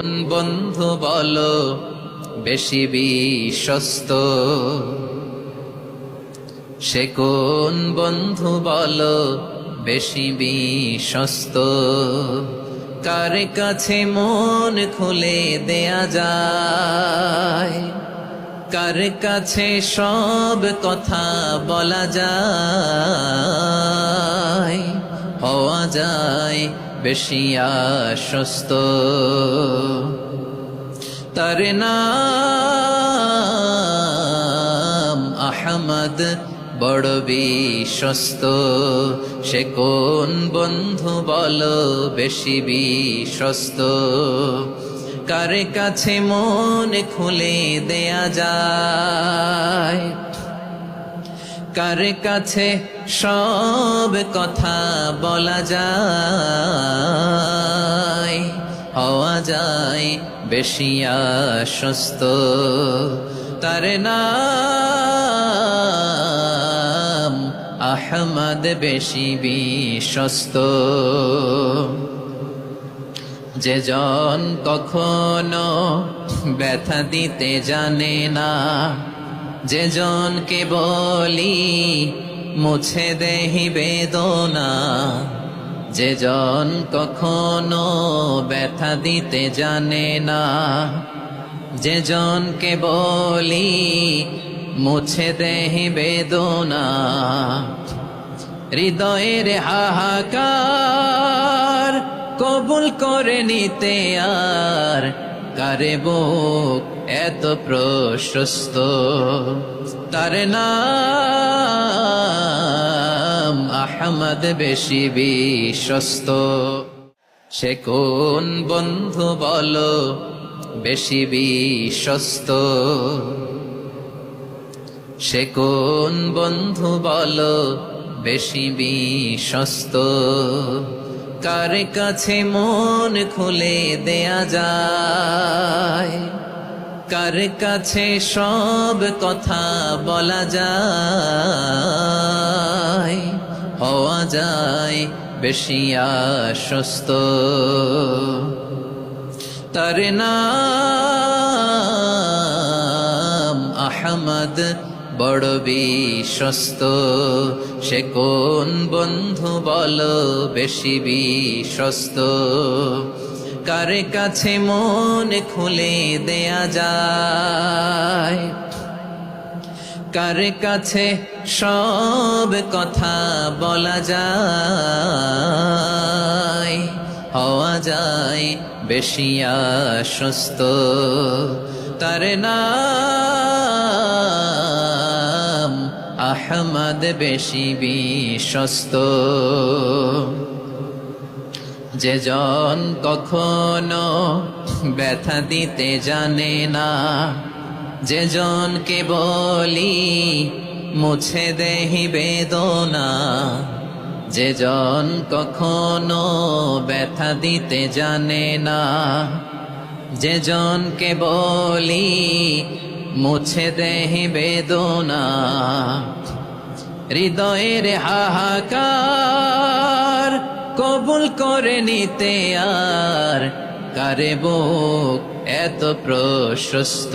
কোন বন্ধু বলো বেশি বিশ্বস্ত, সে কোন বন্ধু বলো বেশি বিশ্বস্ত, কার কাছে মন খুলে দেয়া যায়, কার কাছে সব কথা বলা যায়, হওয়া যায় বেশি আশ্বস্ত। তার নাম আহমদ, বড় বিশ্বস্ত। সে কোন বন্ধু বলো বেশি বিশ্বস্ত, কার কাছে মন খুলে দেয়া যায়, কার কাছে সব কথা বলা যায়, হওয়া যায় বেশি আশ্বস্ত। তার নাম আহমদ, বেশি বিশ্বস্ত। যে জন কখনো ব্যথা দিতে জানে না, যে জনকে বলি মুছে দেহি বেদনা, যে জন কখনো ব্যথা দিতে জানে না, যে জনকে বলি মুছে দেহি বেদনা, হৃদয়ের হাহাকার কবুল করে নিতে আর কারে বুক এত প্রশস্ত। তার নাম আহমদ, বেশি বিশ্বস্ত। সে কোন বন্ধু বলো বেশি বিশ্বস্ত, সে কোন বন্ধু বলো বেশি বিশ্বস্ত, কার কাছে মন খুলে দেয়া যায়, কার কাছে সব কথা বলা যায়, হওয়া যায় বেশি আশ্বস্ত। তার নাম আহমদ, বড় বিশ্বস্ত। সে কোন বন্ধু বলো বেশি বিশ্বস্ত, কার কাছে মন খুলে দেয়া যায়, কার কাছে সব কথা বলা যায়, হওয়া যায় বেশি আশ্বস্ত। তার নাম আহমদ, বেশি বিশ্বস্ত। যে জন কখনো ব্যথা দিতে জানে না, যে জনকে বলি মুছে দেহি বেদনা, যে জন কখনো ব্যথা দিতে জানে না, যে জনকে বলি মুছে দেহি বেদনা, হৃদয়ের হাহাকার কবুল করে নিতে আর কারে বুক এত প্রশস্ত।